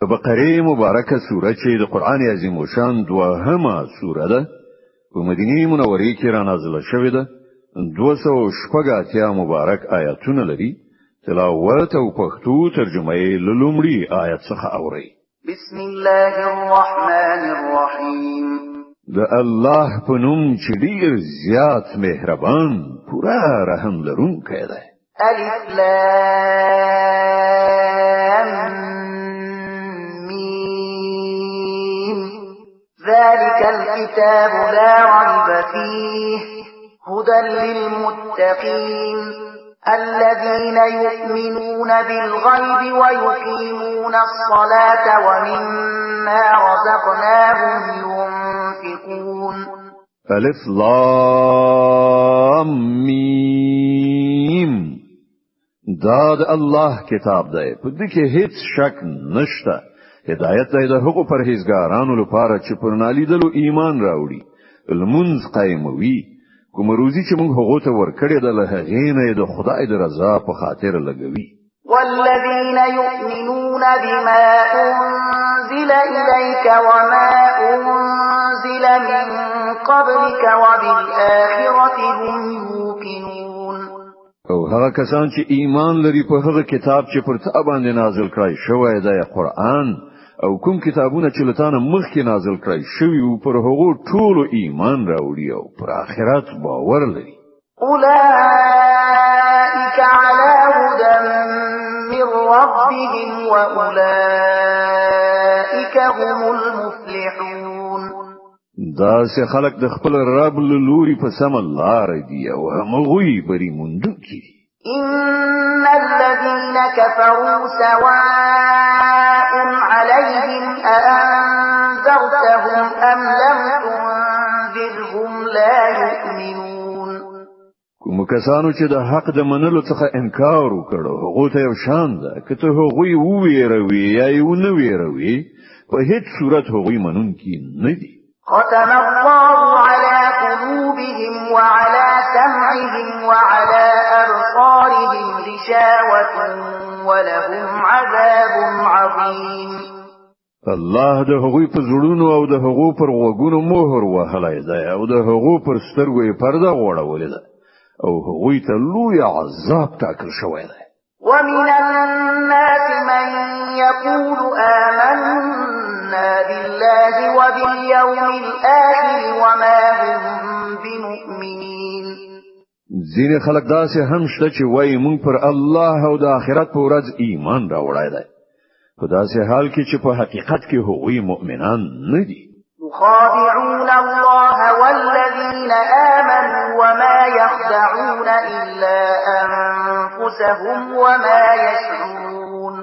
بقره مبارکه سوره چې د قران عظیم شان دوهمه سوره ده په مدینه منوره کې را نازله شوې ده 280 مبارک آیاتونه لري تلاوت او پښتو ترجمه یې لومړی آیت څخه اوري بسم الله الرحمن الرحیم د الله په نوم چې ډیر زیات مهربان پورا رحم لرونکی دی الف لام ذلك الكتاب لا ريب فيه هدى للمتقين الذين يؤمنون بالغيب ويقيمون الصلاة ومما رزقناهم ينفقون الف لام میم دا د الله کتاب دی په دې کې هیڅ شک نشته هدایت دی د حقوق پرهیزګارانو لپاره چې پر نالیدلو ایمان راوړي المنز قائموي کوم روزي چې موږ هغه ته ورکړی د هغې نه د خدای د رضا په خاطر لګوي والذين يؤمنون بما أنزل إليك وما أنزل من قبلك وبالآخرة هم يوقنون او هغه کسان چې ایمان لري په هغه کتاب چې پر تا باندې نازل کړی شوی دی قرآن او کوم کتابونه چې لتانه مخکې نازل کړی شوی او پر هغه ټول ایمان راوړي او پر آخرت باور لري اولئک علی هدى من ربهم واولئک هم المفلحون دا سه خلق د خپل رب لوري په سم الله ردی او هغوی بری مونږی ان الذين كفروا سواء عليهم أأنذرتهم أم لم تنذرهم لا يؤمنون کوم کسانو چې د حق د منلو څخه انکار وکړو هغه ته یو شان ده کته هغوی وویروي یا یو نه ویروي په هیڅ صورت هغوی منونکي نه دي ختم الله على قلوبهم وعلى سمعهم وعلى أبصارهم غشاوة ولهم عذاب عظيم الله د هغوی په زړونو او د هغو پر غوږونو مهر وهلی دی او د هغو پر سترګو یې پرده غوړولې ده او هغوی ته لوی عذاب ټاکل شوی دی ومن الناس من يقول آمنا بالله وباليوم الآخر وما هم بمؤمنين ځینې خلک داسې هم شته چې وایي موږ پر الله او د آخرت په ورځ ایمان راوړی دی په داسې حال کې چې په حقیقت کې هغوی مؤمنان نه دي يخادعون الله والذين آمنوا وما يخدعون إلا أنفسهم وما يشعرون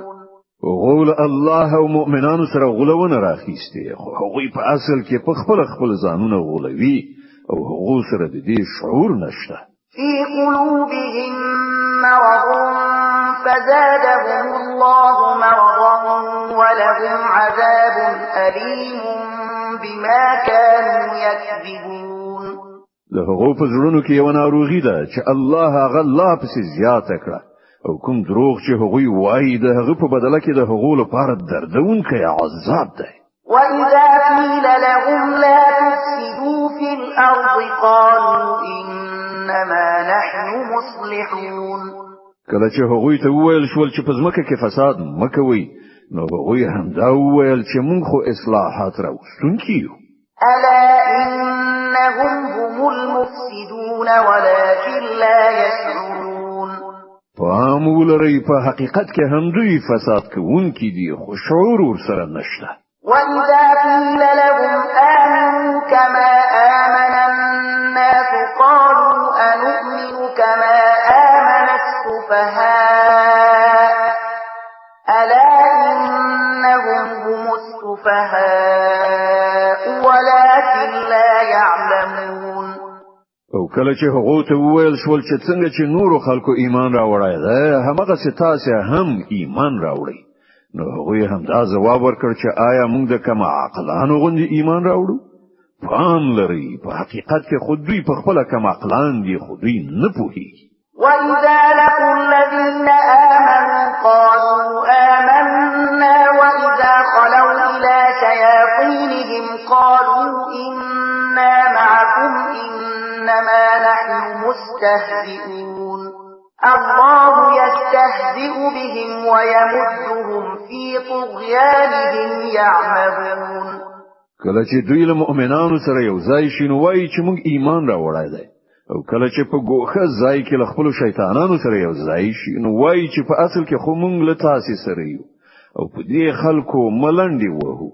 غول الله او مؤمنانو سره غولونه راخیسته خو هغوی په اصل کې په خپل ځانونه غولوي او هغه سره د دې شعور نشته في قلوبهم مرض فزادهم الله مرضا ولهم عذاب أليم بما كانوا يكذبون له هغه په زړونو کې یو ناروغي ده چې الله هغه لا پسې زیاته کړه او کوم دروغ چې هغوی وایي د هغه په بدله کې د هغو لپاره دردونکی عذاب ده وإذا قيل لهم لا تفسدوا في الأرض قالوا إنما نحن مصلحون کله چې هغوی ته وویل شول چې په ځمکه کې فساد مکوي نو هغوی هم دا وویل چې موږ خو اصلاحات راوستونکي یو ألا إنهم هم المفسدون ولكن لا يشعرون فهم ولري په حقیقت کې هم دوی فساد کوونکي دي خو شعور ورسره نشته وإذا قيل لهم آمنوا كما آمن الناس قالوا أنؤمن كما آمن السفهاء ألا إنهم هم السفهاء ولكن لا يعلمون او کله چې هغه ته وویل شول چې څنګه چې نورو خلکو ایمان راوړای دی همغه ستاسو هم ایمان راوړي نو هغه هم دا جواب ورکړ چې آیا موږ د کما عقلانو غوندي ایمان راوړو فهم لري په حقیقت کې خود دوی په خپل کما عقلان دي خود دوی نه پوهیږي وإذا لقوا الذين آمنوا قالوا آمنا وإذا مستهزئون الله يستهزئ بهم ويمدهم في طغيانهم يعمهون کله چې دوی له مؤمنانو سره یو ځای شي نو وایي چې موږ ایمان راوړای دی او کله چې په ګوښه ځای کې له خپل شیطانانو سره یو ځای شي نو وایي چې په اصل کې خو موږ له تاسو سره یو او په دې خلکو ملنډي وهو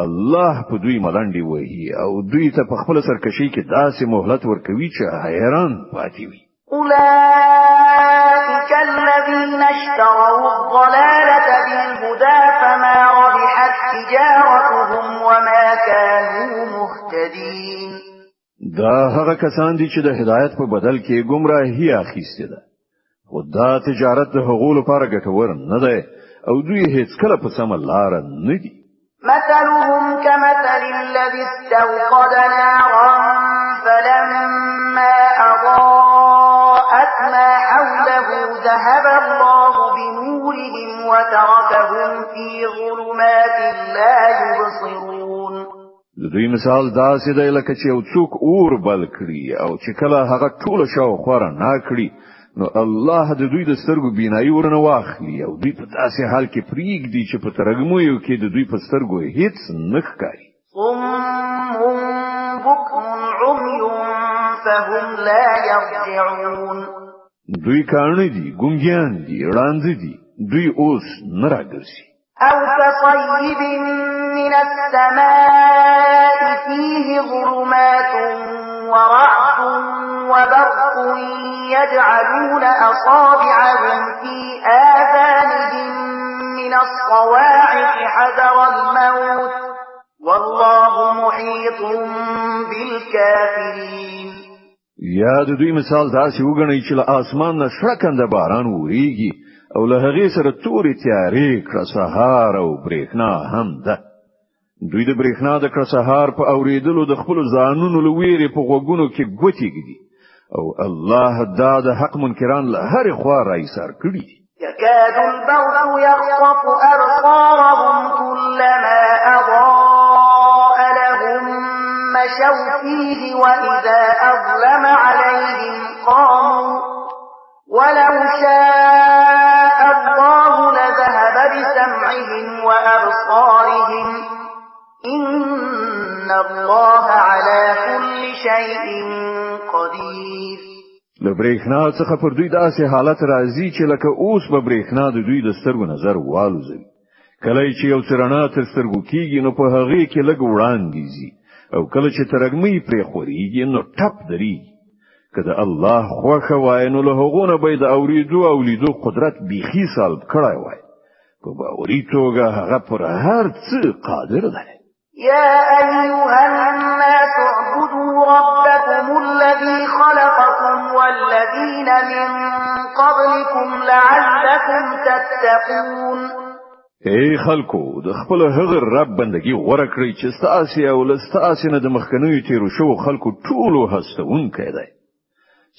الله په دوی ملنډي وهي او دوی ته په خپل سرکشي کې داسې مهلت ورکوي چې حیران پاتې وي أولئك الذين اشتروا الضلالة بالهدى فما ربحت تجارتهم وما كانوا مهتدين دا هغه کسان دي چې د هدایت په بدل کې گمراهي اخیسته ده خو دا تجارت د هغو لپاره ګټور نه ده او دوی هیڅ کله په سم لار نه دي مثلهم كمثل الذي استوقد نارا فلما أضاءت ما حوله ذهب الله بنورهم وتركهم في ظلمات لا يبصرون دوی مثال داسې دی لکه چې یو څوک اور بل کړي او چې کله هغه ټول شاوخوا رڼا کړي نو الله د دوی د سترګو بینایي ورنه واخلي او دوی په داسې حال کې پریږدي چې په ترګمویو کې د دوی په سترګو هیڅ نه ښکاري صم بكم عمي فهم لا يرجعون دوی کاڼه دي ګونګیان دي ړاند دي دوی اوس نه راګرځي أو كصيب من السماء فيه ظلمات ورعد وبرق يجعلون أصابعهم في آذانهم من الصواعق حذر الموت والله محيط بالكافرين یا د دوی مثال داسې وګڼئ چې له اسمان نه شړکنده باران وریږي او له هغې سره تورې تیارې کړه سهار او برېښنا هم ده دوی د برېښنا د کړه سهار په اورېدلو د خپل ځانونو له ویرې په غوږونو کې ګوتې ږدي او الله دا د حق منکران له هرې خوا راایسار کړي دي يكاد البرق يخطف أبصارهم كلما أضاء لهم مشوا فيه وإذا أظلم عليهم قاموا ولو شاء الله لذهب بسمعهم وأبصارهم إن الله على كل شيء قدير لبرېښنا څخه پر دوی داسې حالت راځي چې لکه اوس به برېښنا د دوی د سترګو نظر والوزوي کله چې یو څرنا تر سترګو کېږي نو په هغې کې لږ وړاندې ځي او کله چې ترګمۍ پرې خورېږي نو ټپ درېږي که د الله خوښه وای نو له هغو نه به د اورېدو او لیدو قدرت بیخي سلب کړی وای په باوري توګه هغه پر هر څه قادر دی يا أيها الناس اعبدوا ربكم الذي خلقكم والذين من قبلكم لعلكم تتقون ای خلکو د خپل هغه رب بندگی غوړه کړئ چې ستاسو او لستاسو نه د مخکنیو تیرو شو خلکو ټولو هستونکي دی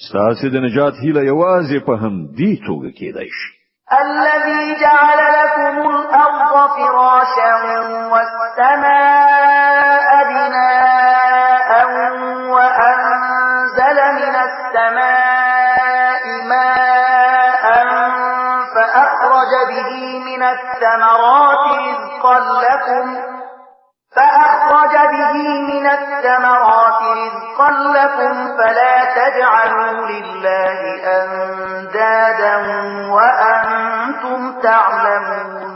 ستاسو د نجات هیله یوازې په هم دې توګه کېدای شي الذي جعل لكم الأرض فراشا والسماء بناء وأنزل من السماء ماء فأخرج به من الثمرات رزقا لكم فلا تجعلوا لله أندادا وأنتم تعلمون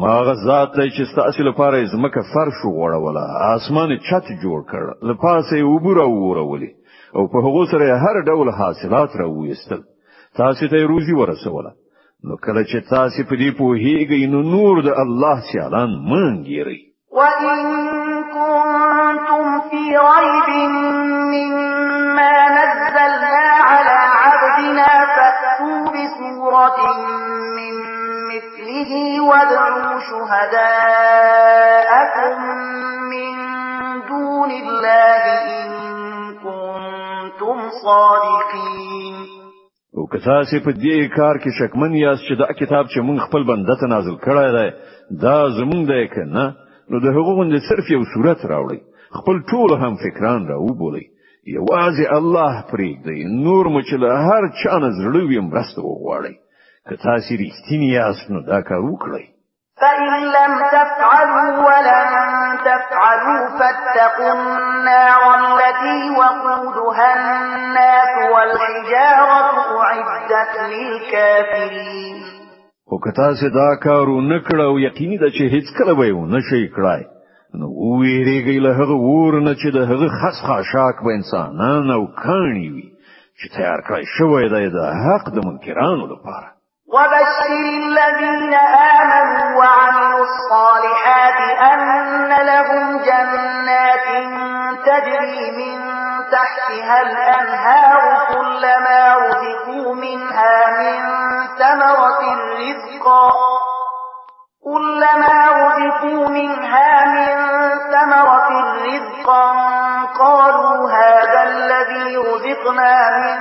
ما غزات چې ستاسو لپاره زمکه فرش وغوړوله اسمان چت جوړ کړ لپاسه وبره وورولې او په هغه سره هر ډول حاصلات راوېستل تاسو ته روزي ورسوله نو کله چې تاسو په دې پوهیږئ نو نور د الله سیالان منګيري وَإِن كُنتُمْ فِي رَيْبٍ مِّمَّا نَزَّلْنَا عَلَى عَبْدِنَا فَأْتُوا بِسُورَةٍ مِّن مِّثْلِهِ وَادْعُوا شُهَدَاءَكُم مِّن دُونِ اللَّهِ إِن كُنتُمْ صَادِقِينَ او که تاسو په دې کار کې شکمن یاست چې دا کتاب چې مونږ خپل بنده ته نازل کړی دی دا زمونږ دی کنه نو د هغو غوندې صرف یو صورت راوړي خپل ټول هم فکران راوبولي یوازې الله پرېږدئ نور مو چې له هر چا نه زړه وي مرسته وغواړئ که تاسې رښتیني یاست نو دا کار وکړئ فإن لم تفعلوا ولن تفعلوا فاتقوا النار التي وقودها الناس والحجارة أعدت للكافرين خو که تاسې دا کار ونه کړه او یقیني ده چې هیڅکله به یې ونه شئ کړای نو وویریږئ له هغه اور نه چې د هغه خس خاشاک به انسانان او کاڼي وي چې تیار کړی شوی دی د حق د منکرانو لپاره وبشر الذين آمنوا وعملوا الصالحات أن لهم جنات تجري من تحتها الأنهار كلما رزقوا منها من ثمرة رزقا قالوا هذا الذي رزقنا من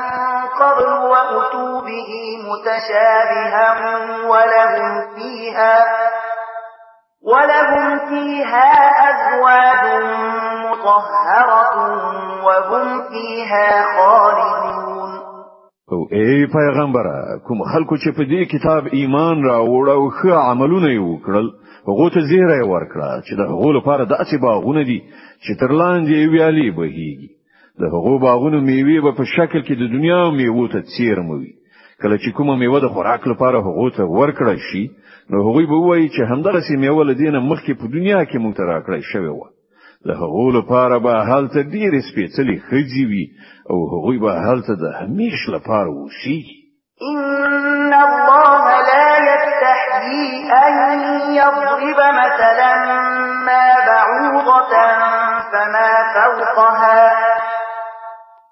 قبل وأتوا به متشابها ولهم فيها أزواج مطهرة وهم فيها خالدون او ای پیغمبره کوم خلکو چې په دې کتاب ایمان راوړ او ښه عملونه یې وکړل هغه ته زیری ورکړه چې د هغو لپاره داسې باغونه دي چې تر لاندې ویالې بهیږي د هغو باغونو میوې به په شکل کې د دنیا میوو ته څیرمه وي کله چې کومه میوه د خوراک لپاره هغو ته ورکړل شي نو هغوی به وایي چې همدغسې میوه له دې نه مخکې په دنیا کې موږ ته راکړی شوې وه د هغو لپاره به هلته ډېرې سپېڅلې ښځې وي او هغوی به هلته د همیش لپاره اوسیږي إن الله لا يستحيي أن يضرب مثلا ما بعوضة فما فوقها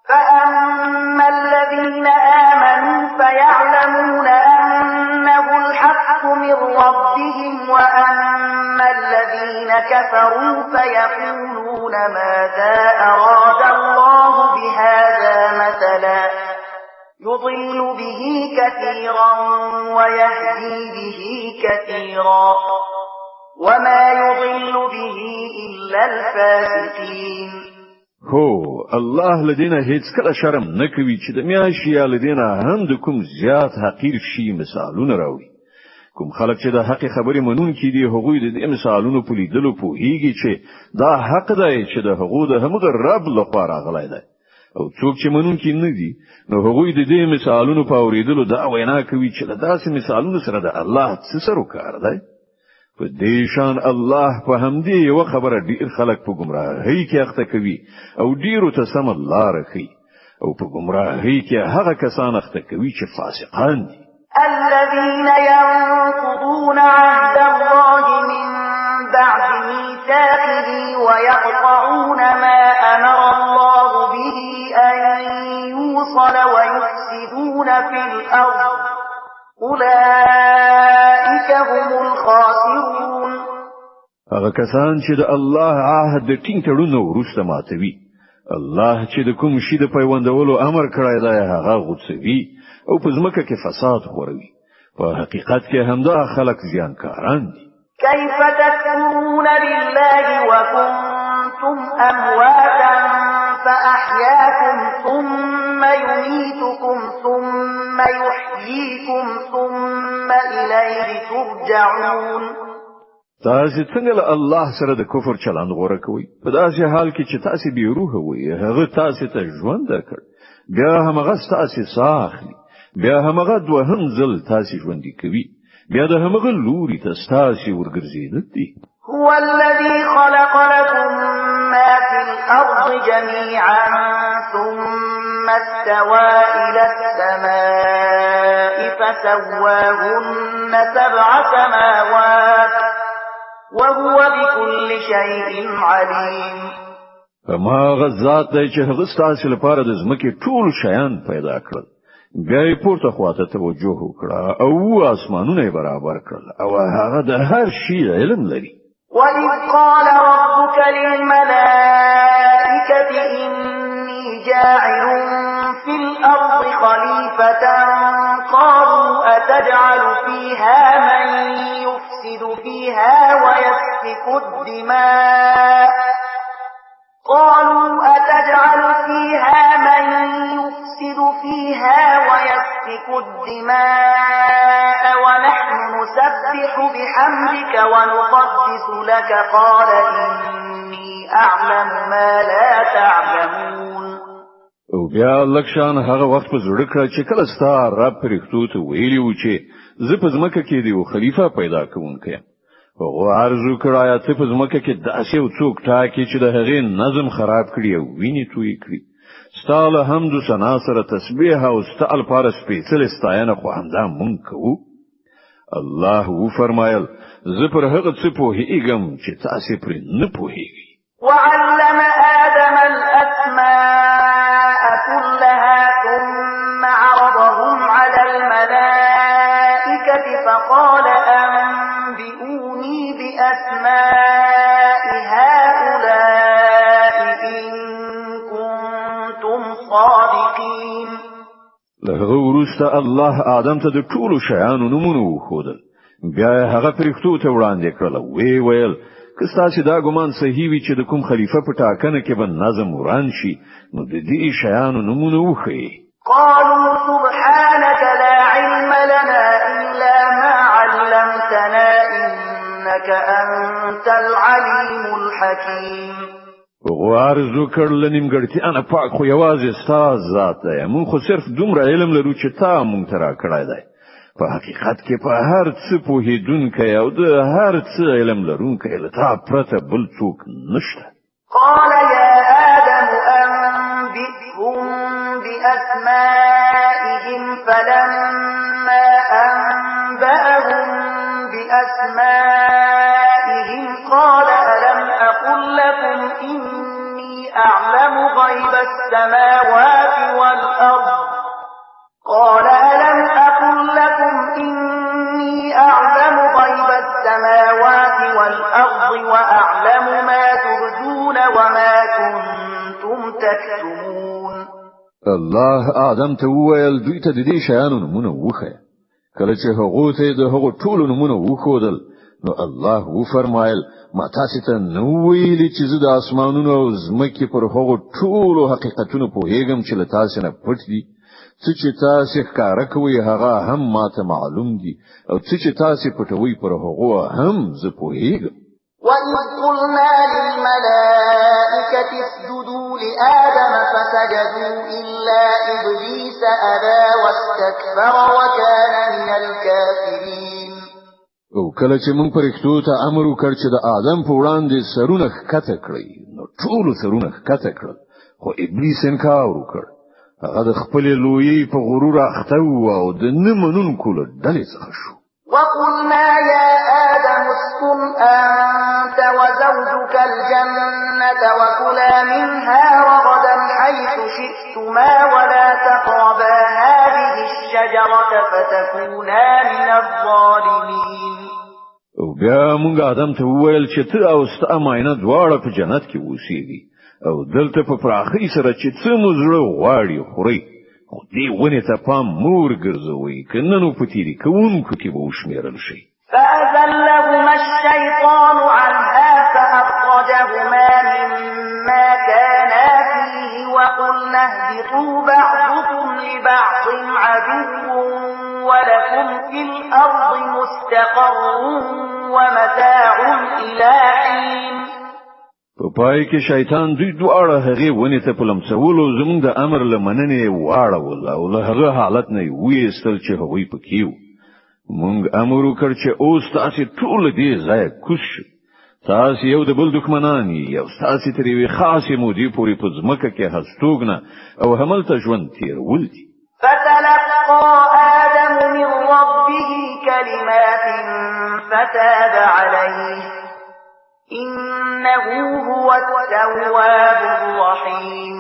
فأما الذين آمنوا فيعلمون أنه الحق من ربهم وأما الذين كفروا فيقولون ماذا أراد الله بهذا مثلا يضل به كثيرا ويهدي به كثيرا وما يضل به إلا الفاسقين هو الله لدينا هیڅ کله شرم نه کوي چې د میاشي یا لدينا هم د کوم زیات حقیر شي مثالونه راوړي کوم خلک چې د حق خبرې منونکي دي هغوی د دې مثالونو په لیدلو پوهیږي چې دا حق دی چې د هغو د همغه رب لخوا راغلی دی او څوک چې منونکي نه دي نو هغوی د دې مثالونو په اوریدلو دا وینا کوي چې داسې مثالونو سره د الله څه سره کار دی په دې شان الله په همدې یو خبره ډیر خلک په گمراهۍ کې اخته کوي او ډیرو ته سم لاره ښيي او په گمراهۍ کې هغه کسان اخته کوي چې فاسقان دي الذين ينقضون عهد الله من بعد ميثاقه ويقطعون ما أمر الله به أن يوصل ويفسدون في الأرض أولئك هم الخاسرون هغه کسان چې د الله عهد د ټینګ تړونو وروسته ماتوي الله چې د کوم شي د پیوندولو امر کړی دی هغه غوڅوي او په ځمکه کې فساد خوروي په حقیقت کې همدا خلک زیانکاران دي كيف تكفرون بالله وكنتم أمواتا فأحياكم ثم يميتكم ثم يحييكم ثم إليه ترجعون تاسو څنګه له الله سره د کفر چلند غوړه کوي په داسې حال کې چې تاسو به روح وي هغه تاسو ته ژوند درکړ بیا هغه تاسو ساخلي بیا هغه دوهم ځل تاسو ژوند کوي بیا د هغه لوري تاسو ورګرځیدل دي هو الذي خلق لكم ما في الأرض جميعا ثم استوى إلى السماء فسواهن 7 سماوات وهو بكل شيء عليم ما غزات دی چې هغه ستاسو لپاره د ځمکې ټول شیان پیدا کړل بیا یې پورته خواته توجه وکړه او اسمانونه یې برابر کړل او هغه د هر شي علم لري وَإِذْ قَالَ رَبُّكَ لِلْمَلَائِكَةِ إِنِّي جَاعِلٌ فِي الْأَرْضِ خَلِيفَةً قَالُوا أَتَجْعَلُ فِيهَا مَن يُفْسِدُ فِيهَا وَيَسْفِكُ الدِّمَاءَ قَالُوا أَتَجْعَلُ فِيهَا فيها ويسفك الدماء ونحن نسبح بحمدك ونقدس لك قال إني أعلم ما لا تعلمون. او بیا لکشان هغه وخت په زړه کړ چې کله ستا رب پرښتو ته ویلی و چې زه په ځمکه کې دی خلیفہ پیدا کوونکی او ارزو کړای ته په ځمکه کې داسې یو څوک ټاکي چې د هغې نظم خراب کړي او ویني توی کړي ستاله حمد و ثنا سره تسبیح او ستال پر سپیڅل ستاینه خو همدا مونږ کوو. الله و فرمایل زه پر هغه څه پوهیږم چې تاسو پرې نه پوهیږئ. وعلم آدم الأسماء كلها ثم عرضهم على الملائكة فقال أنبئوني بأسماء هؤلاء إن كنتم صادقين. له ورسته الله آدم ته د ټولو شیانو نمونه وښودل بیا هغه پرښتو ته وړاندې کړل وی ویل که ستاسو دا ګمان صحیح وي چې د کوم خلیفہ په ټاکنه کې به نظم وران شي نو د دې شیانو نمونه وښیي. قالوا سبحانك لا علم لنا إلا ما علمتنا إنك أنت العليم الحكيم. غوارزو کړل نیمګړتي انا پاک خو یوازې ستا ذات دی مون خو صرف دومره علم لرو چې تا مونږ ترا کړای دی په حقیقت کې په هر څه پوهیدونکی او د هر څه علم لرونکی له تا پرته بل څوک نشته. قال يا آدم أنبئهم بأسمائهم فلما أنبأهم بأسمائهم قال ألم أقل لكم إني أعلم غيب السماوات والأرض قال ألم أقل لكم إني أعلم غيب السماوات والأرض وأعلم ما تبدون وما كنتم تكتمون. الله آدم ته وویل دوی ته د دې شیانو نمونه وښیه کله چې هغه ته د هغو ټولو نمونه وښودل نو الله و فرمایل ما تاسو ته نو ویلي چې زه د اسمانونو او ځمکې پر هغو ټولو حقیقتونو پوهیږم چې له تاسو نه پټ دي څه چې تاسو ښکارا کوي هغه هم ماته معلوم دي او څه چې تاسو پټوي پر هغه هم زه پوهیږم. وَإِذْ قُلْنَا لِلْمَلَائِكَةِ اسْجُدُوا لِآدَمَ فَسَجَدُوا إِلَّا إِبْلِيسَ أَبَى وَاسْتَكْبَرَ وَكَانَ مِنَ الْكَافِرِينَ. او کله چې موږ پرښتو ته امر وکړ چې د آدم په وړاندې سرونه ښکته کړي نو ټول سرونه ښکته کړل خو ابلیس انکار وکړ هغه د خپل لویي په غرور اخته او د نه منونکو له ډلې څخه شو. وَقُلْنَا يَا آدَمُ اسْكُنْ أَنْتَ وَزَوْجُكَ الْجَنَّةَ وَكُلَا مِنْهَا رَغَدًا حَيْثُ شِئْتُمَا وَلَا تَقْرَبَا هَٰذِهِ الشَّجَرَةَ فَتَكُونَا مِنَ الظَّالِمِينَ. او بیا موږ آدم ته وویل چې ته او ستا ماینه دواړه په جنت کې اوسېږي او دلته په پراخۍ سره چې څه مو زړه غواړي خورئ خو دې ونې ته پام مور ګرځوئ که نه نو په تېري کوونکو کې به وشمېرل شئ. فأزلهما الشيطان عنها فأخرجهما مما كانا فيه وقلنا اهبطوا بعضكم لبعض عدو ولكم في الأرض مستقر ومتاع إلى حين. په پای کې شیطان دوی دواړه هغه ونې ته په لمسولو زموږ د امر لمننې واړول او له هغه حالت نه وېستل چې هغوی پکې وو. موږ امر وکړ چې اوس تاسو ټول دې ځای کوش تاسو یو د بل دښمنان یو تاسو ترې وی خاصه مودې پورې په ځمکه کې هستوګنه او هملته ژوند تیرول دي. فتلقى آدم من ربه كلمات فتاب عليه إنه هو التواب الرحيم.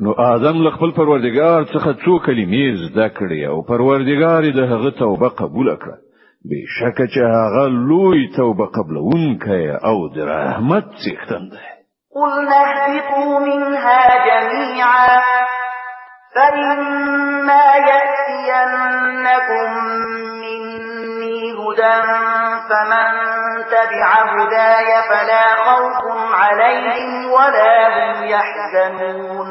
نو آدم له خپل پروردگار څخه څو کلمې زده کړې او پروردگار د هغه توبه قبول کړه بشک چې هغه لوی توبه قبلونکی او د رحمت څښتن دی. قلنا اهبطوا منها جميعا فإما يأتينكم مني هدى فمن تبع هداي فلا خوف عليهم ولا هم يحزنون.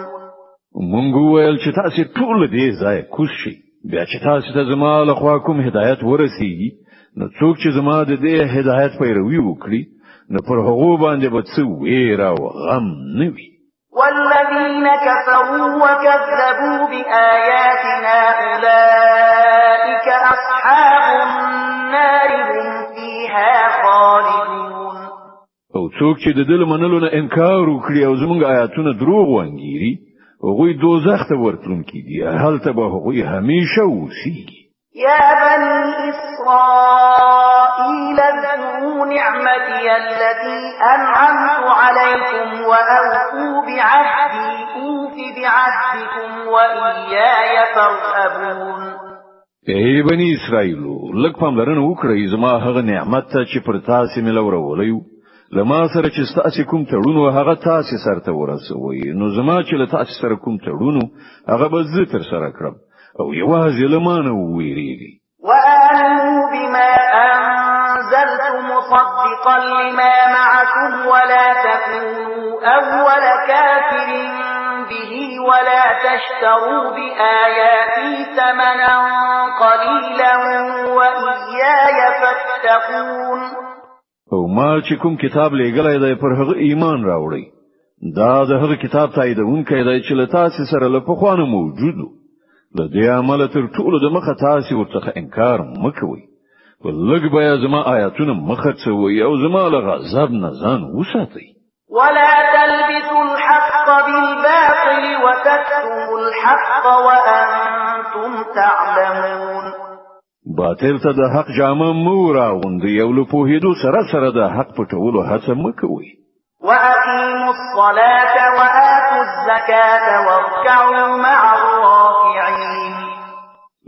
مونږ وویل چې تاسو ټول دې ځای کوز شئ بیا چې تاسو ته زما له خوا کوم هدایت ورسیږي نو څوک چې زما د دې هدایت پیروي وکړي نو پر هغه باندې به څه ویره او غم نه وي والذين كفروا وكذبوا بآياتنا أولئك أصحاب النار هم فيها خالدون او څوک چې د دل منلو نه انکار وکړي او زموږ آیاتونه دروغ وانګيري هغوی دوزخ ته ورتلونکي دي هلته به هغوی همیشه اوسیږي يا بني إسرائيل اذكروا نعمتي التي أنعمت عليكم وأوفوا بعهدي أوف بعهدكم وإياي فارهبون ای بني اسرائیلو لږ پاملرنه وکړئ زما هغه نعمت ته چې پر تاسو مې لورولیو لما سره چې تاسو کوم تړونو هغه تاسو سره ورسوي نو زما چې له تاسو سره کوم تړونو هغه به زه تر سره کړم او یوازې لمانه ویریږي وآمنوا بما أنزلت مصدقا لما معكم ولا تكونوا أول كافر به ولا تشتروا بآياتي ثمنا قليلا وإياي فاتقون او ما چې کوم کتاب لګلای دی پر هغه ایمان راوړی دا د هغه کتاب تاییدونکی دی چې له تاسو سره له پخوانه موجودو د دې عمل تر ټولو د مخه تاسو ورڅخه انکار مکوئ ولګ بیا زما آیاتونه مخڅوي او زما له غضب نه ځان وساتئ ولا تلبسوا الحق بالباطل وتكتموا الحق وأنتم تعلمون باطل ته د حق جامه مو راغوندئ او له پوهېدو سره د حق پټولو هڅه مکوئ وأقيموا الصلاة وآتوا الزكاة واركعوا مع الراكعين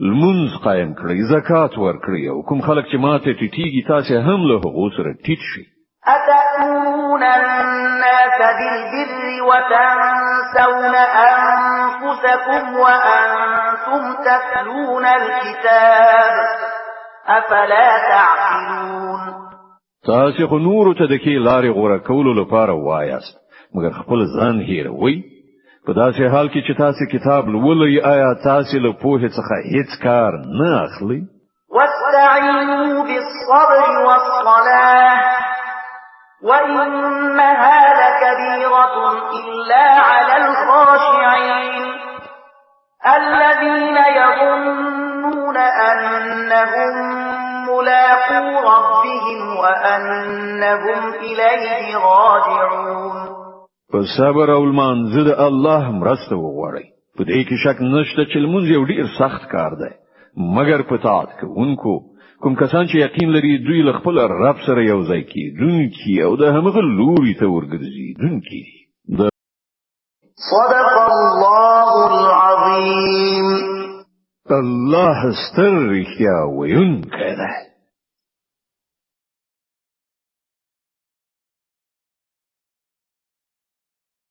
المنز قائم کړئ زکات ورکړئ او کوم خلک چې ماته ټیټیږي تاسو هم له هغو سره ټیټ شئ أتأمرون الناس بالبر وتنسون أنفسكم وأنتم تتلون الكتاب أفلا تعقلون تاسو خو نور ته د کې لارې غوړه کولو لپاره وایاست مګر خپل ځان هیروي په داسې حال کې چې تاسو کتاب لولئ آیا تاسو له پوهې څخه هیڅ کار نه اخلئ واستعينوا بالصبر والصلاة وإنها لكبيرة إلا على الخاشعين الذين يظنون أنهم ملاقو ربهم وأنهم إليه راجعون صبر او المنزل الله مرسته وغواړي په دې کې شک نشته چې لمونځ یو ډیر سخت کار دی مګر په تاعت کوونکو کوم کسان چې یقین لري دوی له خپل رب سره یو ځای کیدونکي او د همغه لوري ته ورګرځېدونکي صدق الله العظيم الله ستر رښتیا ویونکی دی